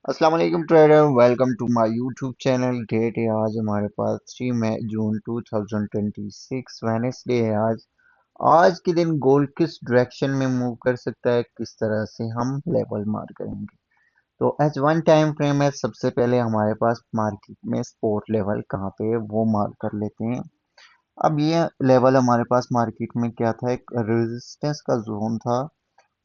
अस्सलाम वालेकुम trader, welcome to my YouTube channel. Date है आज हमारे पास 3 मई जून 2026 वेनेसडे है आज। आज के दिन गोल्ड किस डायरेक्शन में मूव कर सकता है, किस तरह से हम लेवल मार्क करेंगे। तो एच वन टाइम फ्रेम है। सबसे पहले हमारे पास मार्केट में सपोर्ट लेवल कहाँ पे है वो मार्क कर लेते हैं। अब ये लेवल हमारे पास मार्केट में क्या था, एक रेजिस्टेंस का जोन था।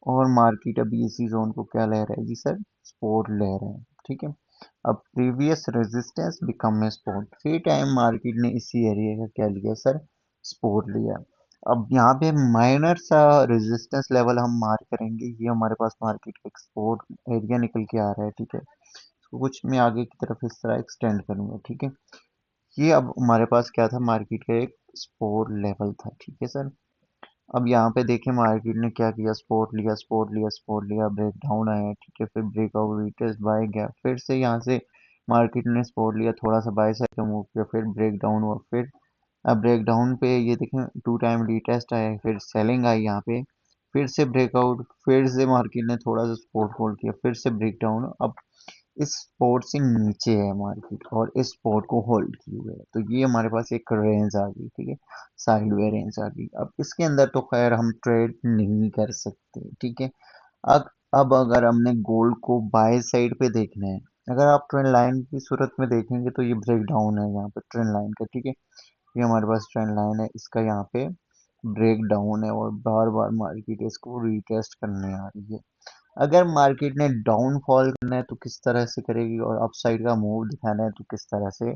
और मार्केट अभी इसी जोन को क्या ले रहा है जी सर, सपोर्ट ले रहे हैं। ठीक है। अब प्रीवियस रेजिस्टेंस बिकम में सपोर्ट, 3 टाइम मार्केट ने इसी एरिया का क्या लिया सर, सपोर्ट लिया। अब यहाँ पे माइनर सा रेजिस्टेंस लेवल हम मार्क करेंगे। ये हमारे पास मार्केट का एक्सपोर्ट एरिया निकल के आ रहा है। ठीक है। तो कुछ मैं आगे की तरफ इस तरह एक्सटेंड करूंगा। ठीक है। ये अब हमारे पास क्या था, मार्केट का एक सपोर्ट लेवल था। ठीक है सर। अब यहाँ पे देखें मार्केट ने क्या किया, सपोर्ट लिया, सपोर्ट लिया, सपोर्ट लिया, ब्रेक डाउन आया। ठीक है। फिर ब्रेकआउट, रिटेस्ट बाय गया, फिर से यहाँ से मार्केट ने सपोर्ट लिया, थोड़ा सा बाय साइड का मूव किया, फिर ब्रेक डाउन हुआ। फिर अब ब्रेक डाउन पे ये देखें 2 टाइम रिटेस्ट आया, फिर सेलिंग आई यहाँ पे, फिर से ब्रेकआउट, फिर से मार्केट ने थोड़ा सा सपोर्ट होल्ड किया, फिर से ब्रेक डाउन। अब इस सपोर्ट से नीचे है मार्केट और इस सपोर्ट को होल्ड किए हुए है, तो ये हमारे पास एक रेंज आ गई। ठीक है। साइडवे रेंज आ गई। अब इसके अंदर तो खैर हम ट्रेड नहीं कर सकते। ठीक है। अब अब अगर हमने गोल्ड को बाय साइड पे देखना है, अगर आप ट्रेंड लाइन की सूरत में देखेंगे तो ये ब्रेक डाउन है यहाँ पे ट्रेंड लाइन का। ठीक है। ये हमारे पास ट्रेंड लाइन है, इसका यहाँ पे ब्रेक डाउन है और बार बार मार्केट इसको रिटेस्ट करने आ रही है। अगर मार्केट ने डाउनफॉल करना है तो किस तरह से करेगी, और अपसाइड का मूव दिखाना है तो किस तरह से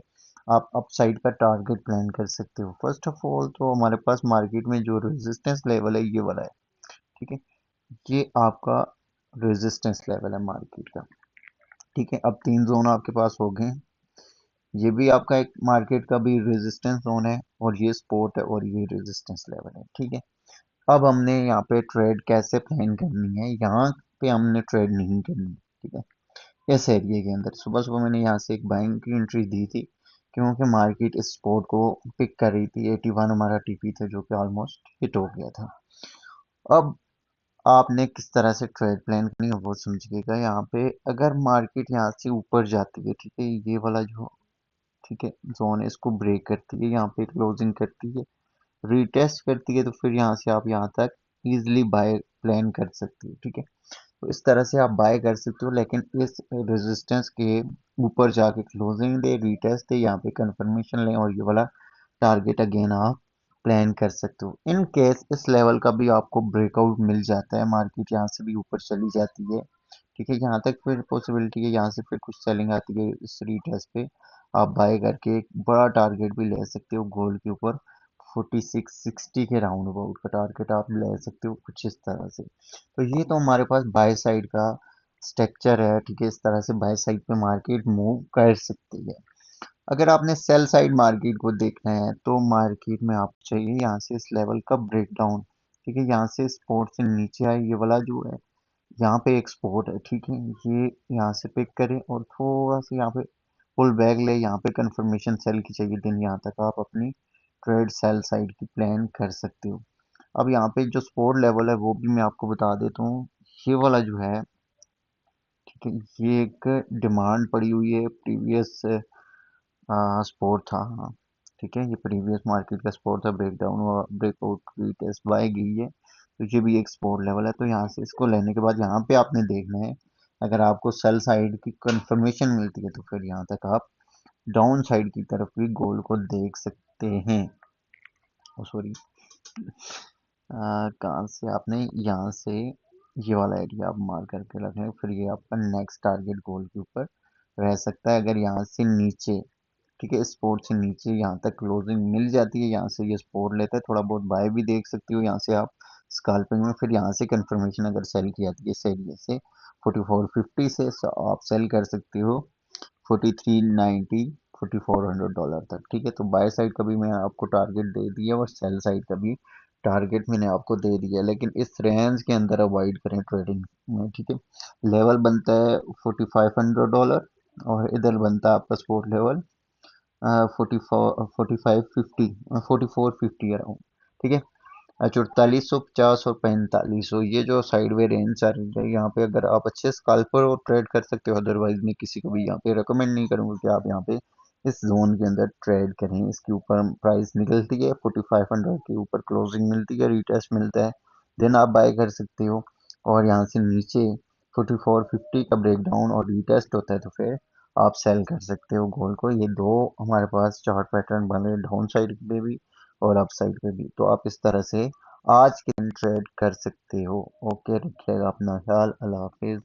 आप अपसाइड का टारगेट प्लान कर सकते हो। फर्स्ट ऑफ ऑल तो हमारे पास मार्केट में जो रेजिस्टेंस लेवल है ये वाला है। ठीक है। ये आपका रेजिस्टेंस लेवल है मार्केट का। ठीक है। अब 3 जोन आपके पास हो गए। ये भी आपका एक मार्केट का भी रेजिस्टेंस जोन है, और ये सपोर्ट है, और ये रेजिस्टेंस लेवल है। ठीक है। अब हमने यहाँ पे ट्रेड कैसे प्लान करनी है, यहाँ पे हमने ट्रेड नहीं करनी। ठीक है। इस एरिया के अंदर सुबह सुबह मैंने यहाँ से एक बाइंग की एंट्री दी थी, क्योंकि मार्केट इस सपोर्ट को पिक कर रही थी। 81 हमारा टीपी था जो कि ऑलमोस्ट हिट हो गया था। अब आपने किस तरह से ट्रेड प्लान करनी है वो समझिएगा। यहाँ पे अगर मार्केट यहाँ से ऊपर जाती है, ठीक है, ये वाला जो, ठीक है, जोन है, इसको ब्रेक करती है, यहाँ पे क्लोजिंग करती है, रीटेस्ट करती है, तो फिर यहाँ से आप यहाँ तक इजिली बाय प्लान कर सकते हो। ठीक है। तो इस तरह से आप बाय कर सकते हो, लेकिन इस रेजिस्टेंस के ऊपर जाके क्लोजिंग दे, रीटेस्ट दे, यहाँ पे कंफर्मेशन लें, और ये वाला टारगेट अगेन आप प्लान कर सकते हो। इन केस इस लेवल का भी आपको ब्रेकआउट मिल जाता है, मार्केट यहाँ से भी ऊपर चली जाती है। ठीक है। यहाँ तक फिर पॉसिबिलिटी है, यहाँ से फिर कुछ सेलिंग आती है, इस रीटेस्ट पे आप बाय करके एक बड़ा टारगेट भी ले सकते हो गोल्ड के ऊपर। 4660 के राउंड अबाउट का टारगेट आप ले सकते हो कुछ इस तरह से। तो ये तो हमारे पास बाय साइड का स्ट्रक्चर है। ठीक है। इस तरह से बाय साइड पे मार्केट मूव कर सकती है। अगर आपने सेल साइड मार्केट को देखना है तो मार्केट में आपको चाहिए यहाँ से इस लेवल का ब्रेकडाउन। ठीक है। यहाँ से सपोर्ट से नीचे आए, ये वाला जो है यहाँ पे एक सपोर्ट है। ठीक है। ये यहाँ से पिक करें और थोड़ा सा यहाँ पे पुल बैक ले, यहाँ पे कंफर्मेशन सेल की चाहिए, दिन यहाँ तक आप अपनी ट्रेड सेल साइड की प्लान कर सकते हो। अब यहाँ पे जो सपोर्ट लेवल है वो भी मैं आपको बता देता हूँ। ये वाला जो है, ठीक है, ये एक डिमांड पड़ी हुई है, प्रीवियस सपोर्ट था। हाँ। ठीक है। ये प्रीवियस मार्केट का सपोर्ट था, ब्रेकडाउन हुआ, ब्रेकआउट टेस्ट बाय गई है, तो ये भी एक सपोर्ट लेवल है। तो यहाँ से इसको लेने के बाद यहाँ पे आपने देखना है, अगर आपको सेल साइड की कंफर्मेशन मिलती है तो फिर यहाँ तक आप डाउन साइड की तरफ भी गोल को देख सकते हैं। सॉरी, कहाँ से आपने, यहाँ से ये वाला एरिया आप मार्क करके रखें, फिर ये आपका नेक्स्ट टारगेट गोल के ऊपर रह सकता है। अगर यहाँ से नीचे, ठीक है, स्पोर्ट से नीचे यहाँ तक क्लोजिंग मिल जाती है, यहाँ से ये स्पोर्ट लेता है, थोड़ा बहुत बाय भी देख सकती हो यहाँ से आप स्कैल्पिंग में। फिर यहाँ से कंफर्मेशन अगर सेल की जाती है इस एरिया से 4450 से, आप सेल कर सकते हो 4390, $4400 तक। ठीक है। तो बाय साइड का भी मैं आपको टारगेट दे दिया और सेल साइड का भी टारगेट मैंने आपको दे दिया, लेकिन इस रेंज के अंदर अवॉइड करें ट्रेडिंग में। ठीक है। लेवल बनता है $4500, और इधर बनता है आपका सपोर्ट लेवल 44 45 50, 4450 अराउंड। ठीक है। $4450 और 4500, ये जो साइडवे रेंज चल रही है यहाँ पे, अगर आप अच्छे स्कल्पर और ट्रेड कर सकते हो, अदरवाइज मैं किसी को भी यहाँ पे रिकमेंड नहीं करूँगा कि आप यहाँ पे इस जोन के अंदर ट्रेड करें। इसके ऊपर प्राइस निकलती है 4500 के ऊपर, क्लोजिंग मिलती है, रीटेस्ट मिलता है, देन आप बाय कर सकते हो। और यहाँ से नीचे 4450 का ब्रेकडाउन और रीटेस्ट होता है, तो फिर आप सेल कर सकते हो गोल्ड को। ये दो हमारे पास चार्ट पैटर्न बने, डाउन साइड पे भी और अप साइड पे भी, तो आप इस तरह से आज के दिन ट्रेड कर सकते हो। ओके, रखिएगा अपना ख्याल। अल्लाह हाफिज।